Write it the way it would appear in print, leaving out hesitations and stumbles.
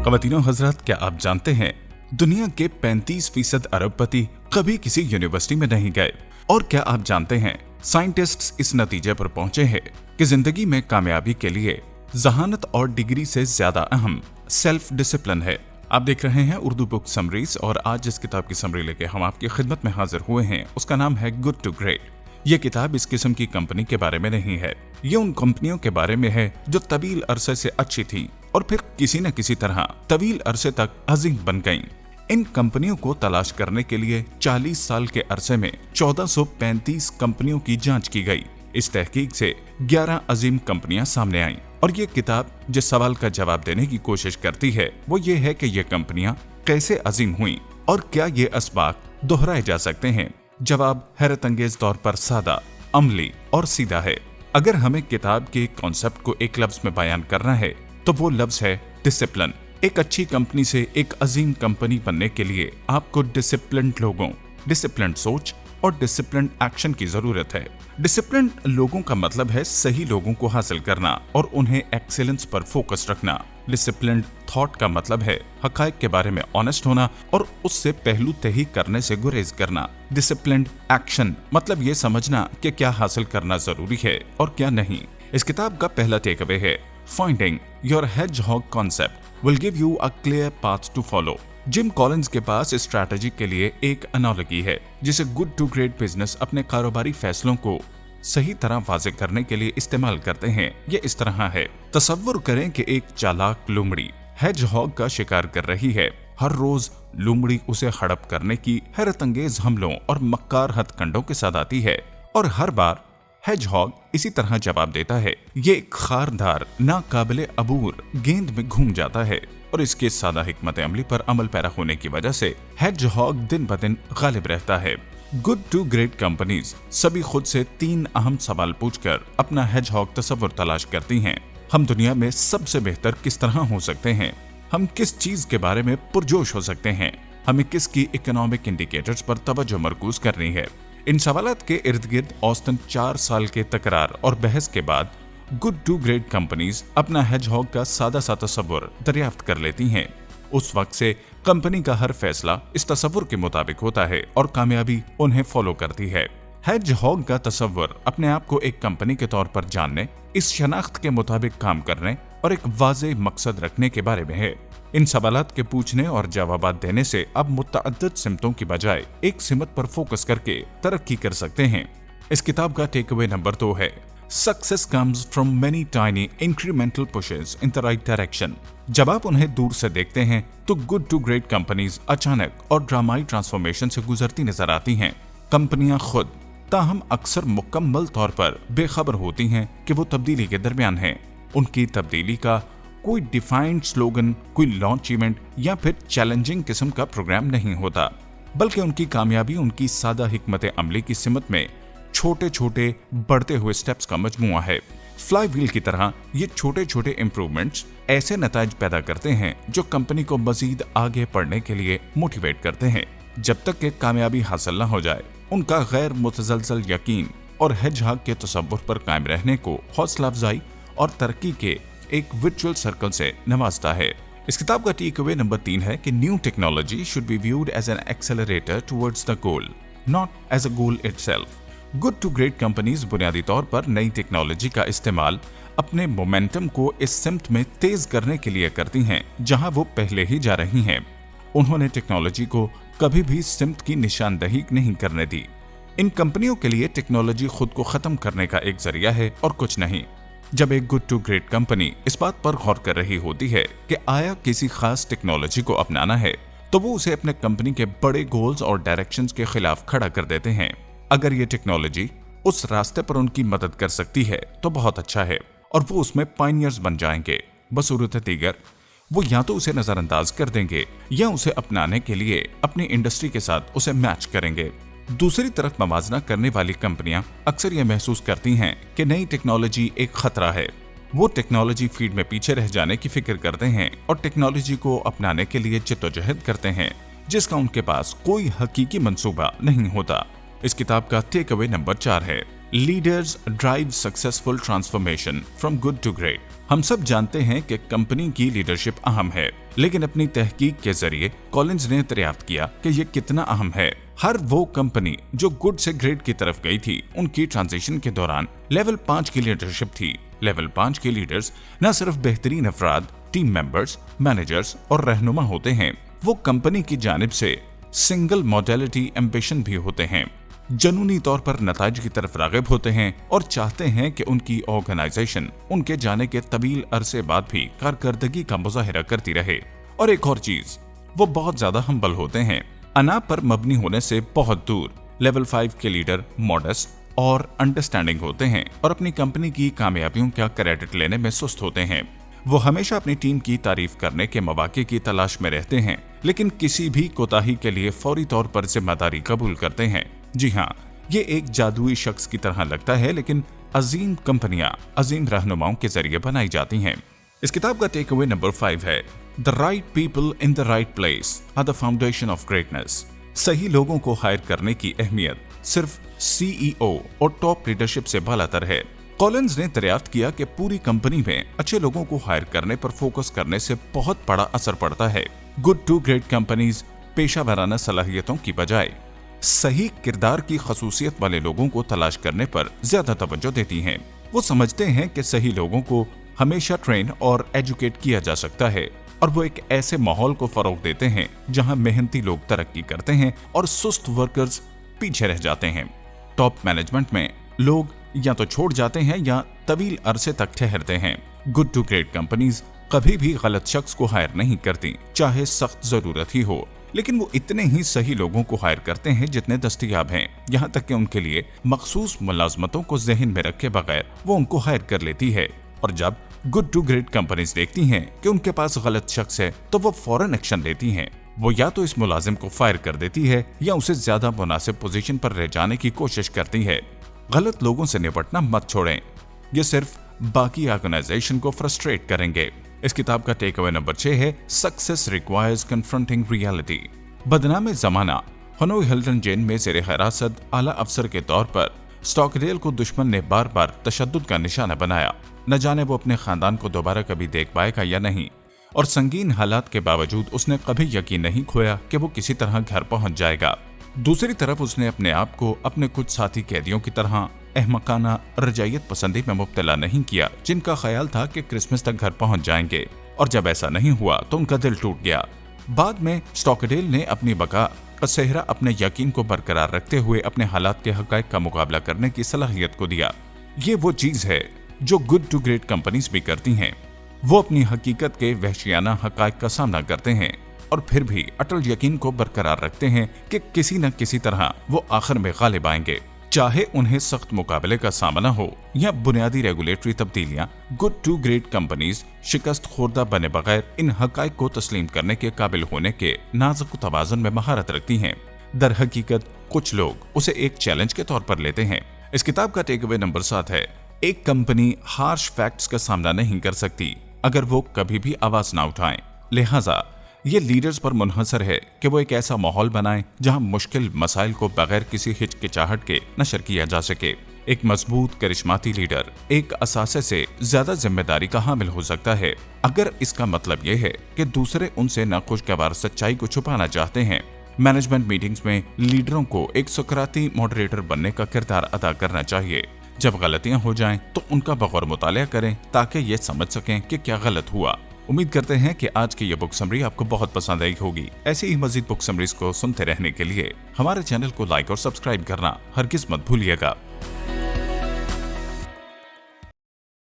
ख़वातीनो हज़रात, क्या आप जानते हैं दुनिया के 35% अरबपति कभी किसी यूनिवर्सिटी में नहीं गए। और क्या आप जानते हैं साइंटिस्ट्स इस नतीजे पर पहुंचे हैं कि जिंदगी में कामयाबी के लिए जहानत और डिग्री से ज्यादा अहम सेल्फ डिसिप्लिन है। आप देख रहे हैं उर्दू बुक समरीज और आज जिस किताब की समरी लेके हम आपकी खिदमत में हाजिर हुए हैं उसका नाम है गुड टू ग्रेट। ये किताब इस किस्म की कंपनी के बारे में नहीं है, ये उन कंपनियों के बारे में है जो तवील अरसे से अच्छी थी और फिर किसी न किसी तरह तवील अरसे तक अजीम बन गईं। इन कंपनियों को तलाश करने के लिए 40 साल के अरसे में 1435 कंपनियों की जांच की गई। इस तहकीक से 11 अजीम कंपनियां सामने आईं और ये किताब जिस सवाल का जवाब देने की कोशिश करती है वो ये है कि ये कंपनियां कैसे अजीम हुईं और क्या ये असबाब दोहराए जा सकते हैं। जवाब हैरत अंगेज तौर पर सादा, अमली और सीधा है। अगर हमें किताब के कॉन्सेप्ट को एक लफ्ज में बयान करना है तो वो लफ्ज है डिसिप्लिन। एक अच्छी कंपनी से एक अजीम कंपनी बनने के लिए आपको डिसिप्लिन्ड लोगों, डिसिप्लिन्ड सोच और डिसिप्लिन्ड एक्शन की जरूरत है। डिसिप्लिन्ड लोगों का मतलब है सही लोगों को हासिल करना और उन्हें एक्सीलेंस पर फोकस रखना। डिसिप्लिन्ड थॉट का मतलब है हकायक के बारे में ऑनेस्ट होना और उससे पहलू तही करने से गुरेज करना। डिसिप्लिन्ड एक्शन मतलब ये समझना कि क्या हासिल करना जरूरी है और क्या नहीं। इस किताब का पहला टेक अवे है finding your hedgehog concept will give you a clear path to follow. Jim Collins के पास स्ट्रैटेजी के लिए एक एनालॉजी है जिसे गुड टू ग्रेट बिजनेस अपने कारोबारी फैसलों को सही तरह वाज़े करने के लिए इस्तेमाल करते हैं। ये इस तरह है, तसव्वुर करें कि एक चालाक लोमड़ी हेडजहॉग का शिकार कर रही है। हर रोज लोमड़ी उसे हड़प करने की हैरत अंगेज हमलों और मक्कार हथकंडों के साथ आती है और हर बार हेडजहॉग इसी तरह जवाब देता है। ये एक खारदार नाकाबिले अबूर गेंद में घूम जाता है और इसके सादा हिकमत अमली पर अमल पैरा होने की वजह से हेडजहॉग दिन ब दिन गालिब रहता है। गुड टू ग्रेट कंपनीज सभी खुद से 3 अहम सवाल पूछकर अपना हेडजहॉग तसव्वुर तलाश करती हैं। हम दुनिया में सबसे बेहतर किस तरह हो सकते हैं, हम किस चीज के बारे में पुरजोश हो सकते हैं, हमें किसकी इकोनॉमिक इंडिकेटर्स पर तवज्जो मरकूज करनी है। इन सवालात के इर्द गिर्द औसतन 4 साल के तकरार और बहस के बाद गुड टू ग्रेट कंपनीज अपना हेडजहॉग का सादा सा तसव्वुर दरियाफ्त कर लेती हैं। उस वक्त से कंपनी का हर फैसला इस तसव्वुर के मुताबिक होता है और कामयाबी उन्हें फॉलो करती है। हेडजहॉग का तसव्वुर अपने आप को एक कंपनी के तौर पर जानने, इस शनाख्त के मुताबिक काम करने और एक वाज़े मकसद रखने के बारे में है। इन सवालात के पूछने और जवाबात देने से अब मुतअद्दिद सिमतों की बजाय एक सिमत पर फोकस करके तरक्की कर सकते हैं। इस किताब का टेक अवे नंबर 2 है success comes from many tiny incremental pushes in the right direction. जब आप उन्हें दूर से देखते हैं तो गुड टू ग्रेट कंपनीज अचानक और ड्रामाई ट्रांसफॉर्मेशन से गुजरती नजर आती हैं। कंपनियां खुद ताहम अक्सर मुकम्मल तौर पर बेखबर होती हैं कि वो तब्दीली के दरमियान हैं। उनकी तब्दीली का कोई डिफाइंड स्लोगन, कोई लॉन्च इवेंट या फिर चैलेंजिंग किस्म का प्रोग्राम नहीं होता, बल्कि उनकी कामयाबी उनकी सादा हिकमत अमली की सिमत में छोटे छोटे बढ़ते हुए स्टेप्स का मजमूआ है। फ्लाई व्हील की तरह ये छोटे छोटे इम्प्रूवमेंट्स ऐसे नताइज पैदा करते हैं जो कंपनी को मजीद आगे बढ़ने के लिए मोटिवेट करते हैं। जब तक कि कामयाबी हासिल न हो जाए उनका गैर मुतजलसल यकीन और हेडजहॉग के तसव्वुर पर कायम रहने को हौसला अफजाई और तरक्की के एक वर्चुअल सर्कल से नवाजता है। इस किताब का टेक अवे नंबर 3 है कि new technology should be viewed as an accelerator towards the goal, not as a goal itself. Good to great companies बुनियादी तौर पर नई टेक्नोलॉजी का इस्तेमाल अपने मोमेंटम को इस सिमत में तेज करने के लिए करती हैं जहां वो पहले ही जा रही हैं। उन्होंने टेक्नोलॉजी को कभी भी सिमत की निशानदही नहीं करने दी। इन कंपनियों के लिए टेक्नोलॉजी खुद को खत्म करने का एक जरिया है और कुछ नहीं। जब एक गुड टू ग्रेट कंपनी इस बात पर गौर कर रही होती है कि आया किसी खास टेक्नोलॉजी को अपनाना है तो वो उसे अपने कंपनी के बड़े गोल्स और डायरेक्शंस के खिलाफ खड़ा कर देते हैं। अगर ये टेक्नोलॉजी उस रास्ते पर उनकी मदद कर सकती है तो बहुत अच्छा है और वो उसमें पायनियर्स बन जाएंगे। बसूरत दीगर वो या तो उसे नजरअंदाज कर देंगे या उसे अपनाने के लिए अपनी इंडस्ट्री के साथ उसे मैच करेंगे। दूसरी तरफ मवाजना करने वाली कंपनियां अक्सर ये महसूस करती हैं कि नई टेक्नोलॉजी एक खतरा है। वो टेक्नोलॉजी फीड में पीछे रह जाने की फिक्र करते हैं और टेक्नोलॉजी को अपनाने के लिए जद्दोजहद करते हैं जिसका उनके पास कोई हकीकी मंसूबा नहीं होता। इस किताब का टेक अवे नंबर 4 है leaders drive successful transformation from good to great. हम सब जानते हैं कि कंपनी की लीडरशिप अहम है, लेकिन अपनी तहकीक के जरिए कॉलिंस ने दरियाफ्त किया कि ये कितना अहम है। हर वो कंपनी जो गुड से ग्रेट की तरफ गई थी, उनकी ट्रांजिशन के दौरान लेवल 5 की लीडरशिप थी। लेवल 5 के लीडर्स न सिर्फ बेहतरीन अफराद, टीम मेंबर्स, मैनेजर्स और रहनुमा होते हैं, वो कंपनी की जानिब से सिंगल मॉडलिटी एम्बिशन भी होते हैं। जनूनी तौर पर नताइज की तरफ राग़िब होते हैं और चाहते हैं कि उनकी ऑर्गेनाइजेशन उनके जाने के तवील अरसे बाद भी कारकर्दगी का मुजाहिरा करती रहे। और एक और चीज, वो बहुत ज्यादा हम्बल होते हैं, अना पर मबनी होने से बहुत दूर। लेवल 5 के लीडर मॉडेस्ट और अंडरस्टैंडिंग होते हैं और अपनी कंपनी की कामयाबियों का क्रेडिट लेने में सुस्त होते हैं। वो हमेशा अपनी टीम की तारीफ करने के मौके की तलाश में रहते हैं, लेकिन किसी भी कोताही के लिए फौरी तौर पर जिम्मेदारी कबूल करते हैं। जी हाँ, ये एक जादुई शख्स की तरह लगता है, लेकिन अजीम कंपनियां अजीम रहनुमाओं के जरिए बनाई जाती हैं। इस किताब का टेक अवे नंबर 5 है, the right people in the right place are the foundation of greatness. सही लोगों को हायर करने की अहमियत सिर्फ सीईओ और टॉप लीडरशिप से बालातर है। कॉलिंस ने दरियाफ्त किया कि पूरी कंपनी में अच्छे लोगों को हायर करने पर फोकस करने से बहुत बड़ा असर पड़ता है। गुड टू ग्रेट कंपनीज पेशा वराना सलाहियतों की बजाय सही किरदार की खसूसियत वाले लोगों को तलाश करने पर ज्यादा तवज्जो देती हैं। वो समझते हैं कि सही लोगों को हमेशा ट्रेन और एजुकेट किया जा सकता है, और वो एक ऐसे माहौल को फरोग देते हैं जहां मेहनती लोग तरक्की करते हैं और सुस्त वर्कर्स पीछे रह जाते हैं। टॉप मैनेजमेंट में लोग या तो छोड़ जाते हैं या तवील अरसे तक ठहरते हैं। गुड टू ग्रेट कंपनीज कभी भी गलत शख्स को हायर नहीं करती, चाहे सख्त जरूरत ही हो, लेकिन वो इतने ही सही लोगों को हायर करते हैं जितने दस्तयाब हैं, यहाँ तक कि उनके लिए मखसूस मुलाजमतों को जहन में रखे बगैर वो उनको हायर कर लेती है। और जब गुड टू ग्रेट कंपनीज देखती हैं कि उनके पास गलत शख्स है, तो वो फौरन एक्शन लेती हैं। वो या तो इस मुलाजिम को फायर कर देती है या उसे ज्यादा मुनासिब पोजीशन पर रह जाने की कोशिश करती है। गलत लोगों से निपटना मत छोड़ें, ये सिर्फ बाकी ऑर्गेनाइजेशन को फ्रस्ट्रेट करेंगे। इस किताब का टेक अवे नंबर 6 है, सक्सेस रिक्वायर्स कन्फ्रंटिंग रियलिटी। बदनाम जमाना हनोई हिल्टन जेल में ज़ेरे हिरासत आला अफसर के तौर पर स्टॉकडेल को दुश्मन ने बार बार तशद्दुद का निशाना बनाया। न जाने वो अपने खानदान को दोबारा कभी देख पाएगा या नहीं, और संगीन हालात के बावजूद उसने कभी यकीन नहीं खोया कि वो किसी तरह घर पहुंच जाएगा। दूसरी तरफ उसने अपने आप को अपने कुछ साथी कैदियों की तरह अहमकाना रजायत पसंदी में मुब्तला नहीं किया, जिनका ख्याल था कि क्रिसमस तक घर पहुंच जाएंगे, और जब ऐसा नहीं हुआ तो उनका दिल टूट गया। बाद में स्टॉकडेल ने अपनी बका का सेहरा अपने यकीन को बरकरार रखते हुए अपने हालात के हक़ाइक़ का मुकाबला करने की सलाहियत को दिया। ये वो चीज़ है जो गुड टू ग्रेट कंपनीज भी करती हैं। वो अपनी हकीकत के वहशियाना हक़ाइक़ का सामना करते हैं और फिर भी अटल यकीन को बरकरार रखते हैं कि किसी न किसी तरह वो आखिर में गालिब आएंगे, चाहे उन्हें सख्त मुकाबले का सामना हो या बुनियादी रेगुलेटरी तब्दीलियां। गुड टू ग्रेट कंपनीज शिकस्त खोरदा बने बगैर इन हक़ाइक़ को तस्लीम करने के काबिल होने के नाजुक तवाज़ुन में महारत रखती हैं। दर हकीकत कुछ लोग उसे एक चैलेंज के तौर पर लेते हैं। इस किताब का टेक अवे नंबर 7 है, एक कंपनी हार्श फैक्ट्स का सामना नहीं कर सकती अगर वो कभी भी आवाज ना उठाएं। लिहाजा ये लीडर्स पर मुनहसर है कि वो एक ऐसा माहौल बनाएं जहां मुश्किल मसाइल को बगैर किसी हिचकिचाहट के नशर किया जा सके। एक मजबूत करिश्माती लीडर एक असासे से ज्यादा जिम्मेदारी का हामिल हो सकता है अगर इसका मतलब ये है कि दूसरे उनसे नाखुशगवार सच्चाई को छुपाना चाहते हैं। मैनेजमेंट मीटिंग्स में लीडरों को एक सुकराती मॉडरेटर बनने का किरदार अदा करना चाहिए। जब गलतियां हो जाएं तो उनका बगौर मुतालिया करें ताकि ये समझ सकें कि क्या गलत हुआ। उम्मीद करते हैं कि आज की ये बुक समरी आपको बहुत पसंद आई होगी। ऐसी ही मजीद बुक समरीज को सुनते रहने के लिए हमारे चैनल को लाइक और सब्सक्राइब करना हरगिज मत भूलिएगा।